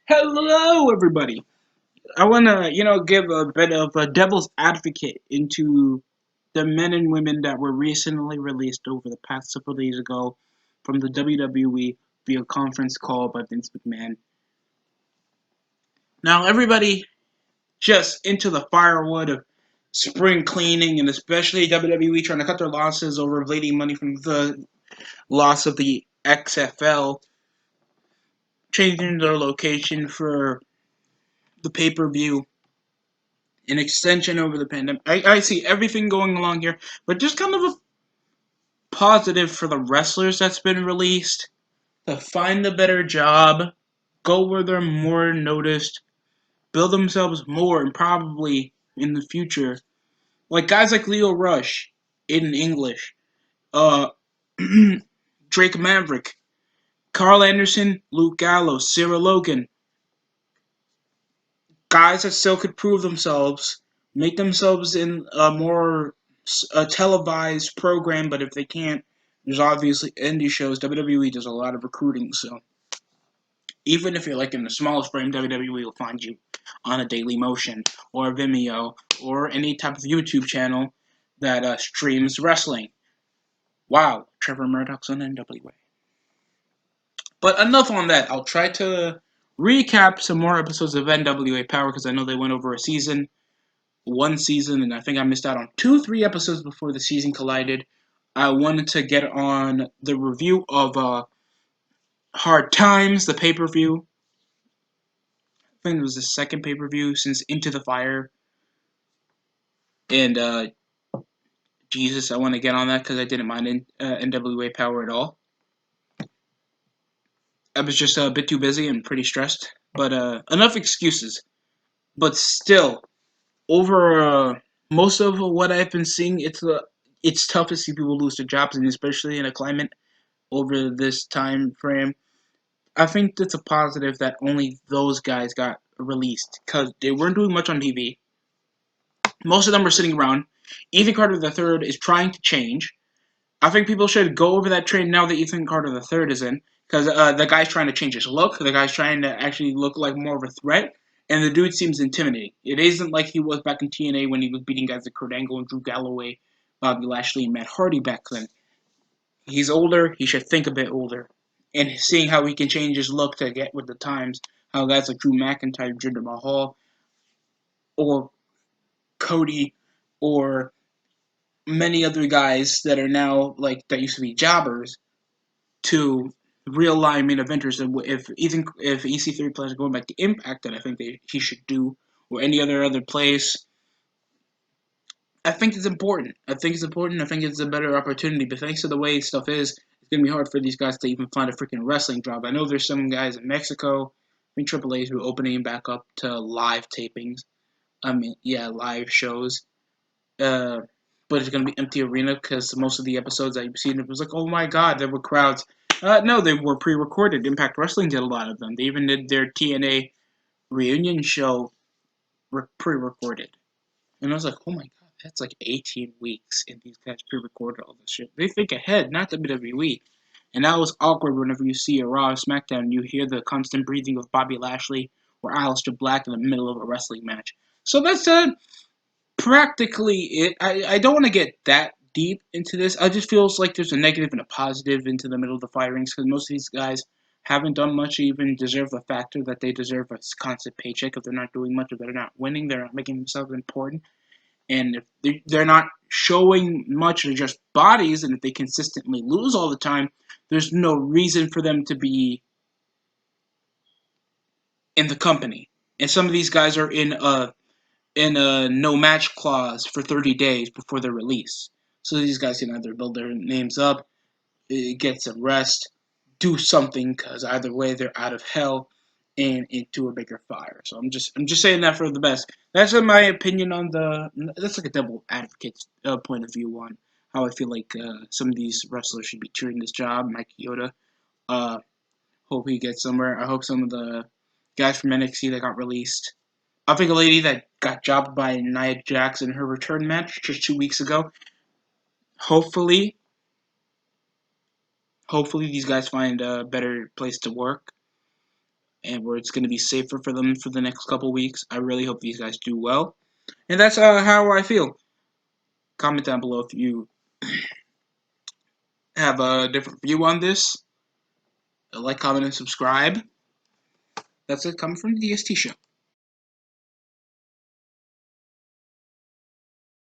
Hello, everybody. I want to, give a bit of a devil's advocate into the men and women that were recently released over the past several days ago from the WWE via conference call by Vince McMahon. Now, everybody just into the firewood of spring cleaning, and especially WWE trying to cut their losses over bleeding money from the loss of the XFL, changing their location for the pay per view an extension over the pandemic. I see everything going along here, but just kind of a positive for the wrestlers that's been released to find a better job, go where they're more noticed, build themselves more, and probably in the future, like guys like Leo Rush, Aiden English, uh, Drake Maverick, Carl Anderson, Luke Gallows, Sarah Logan, guys that still could prove themselves, make themselves in a more televised program. But if they can't, there's obviously indie shows. WWE does a lot of recruiting, so even if you're like in the smallest frame, WWE will find you on a Daily Motion or Vimeo or any type of YouTube channel that streams wrestling. Wow, Trevor Murdoch's on NWA. But enough on that. I'll try to recap some more episodes of NWA Power because I know they went over a season. One season, and I think I missed out on 3 episodes before the season collided. I wanted to get on the review of Hard Times, the pay per view. I think it was the second pay per view since Into the Fire. And Jesus, I want to get on that because I didn't mind NWA Power at all. I was just a bit too busy and pretty stressed. But enough excuses. But still, over most of what I've been seeing, it's tough to see people lose their jobs, and especially in a climate over this time frame. I think it's a positive that only those guys got released because they weren't doing much on TV. Most of them were sitting around. Ethan Carter III is trying to change. I think people should go over that train now that Ethan Carter III is in because the guy's trying to change his look. The guy's trying to actually look like more of a threat, and the dude seems intimidating. It isn't like he was back in TNA when he was beating guys like Kurt Angle and Drew Galloway, Bobby Lashley, and Matt Hardy back then. He's older. He should think a bit older. And seeing how he can change his look to get with the times, how guys like Drew McIntyre, Jinder Mahal, or Cody, or many other guys that are now like that used to be jobbers to real line main eventers. And if EC3 players are going back to Impact, that I think he should do, or any other place, I think it's important. I think it's important. I think it's a better opportunity. But thanks to the way stuff is, it's gonna be hard for these guys to even find a freaking wrestling job. I know there's some guys in Mexico. I think Triple A's who are opening back up to live tapings. I mean, yeah, live shows. Uh, but it's gonna be empty arena because most of the episodes that you've seen, it was like, oh my god, there were crowds. No, they were pre-recorded. Impact Wrestling did a lot of them. They even did their TNA reunion show pre-recorded. And I was like, oh my god, that's like 18 weeks, and these guys pre-recorded all this shit. They think ahead, not WWE. And that was awkward whenever you see a Raw or SmackDown and you hear the constant breathing of Bobby Lashley or Aleister Black in the middle of a wrestling match. So that's practically it. I don't want to get that deep into this. I just feels like there's a negative and a positive into the middle of the firings because most of these guys haven't done much to even deserve the factor that they deserve a constant paycheck. If they're not doing much, if they're not winning, they're not making themselves important. And if they're not showing much, they're just bodies. And if they consistently lose all the time, there's no reason for them to be in the company. And some of these guys are in a no match clause for 30 days before their release. So these guys can either build their names up, get some rest, do something, because either way they're out of hell and into a bigger fire. So I'm just saying that for the best. That's my opinion on the. That's like a double advocate point of view on how I feel like some of these wrestlers should be treating this job. Mike Yoda, uh, hope he gets somewhere. I hope some of the guys from NXT that got released. I think a lady that got jobbed by Nia Jax in her return match just 2 weeks ago. Hopefully, hopefully these guys find a better place to work and where it's going to be safer for them for the next couple weeks. I really hope these guys do well. And that's how I feel. Comment down below if you have a different view on this. Like, comment, and subscribe. That's it coming from the DST Show.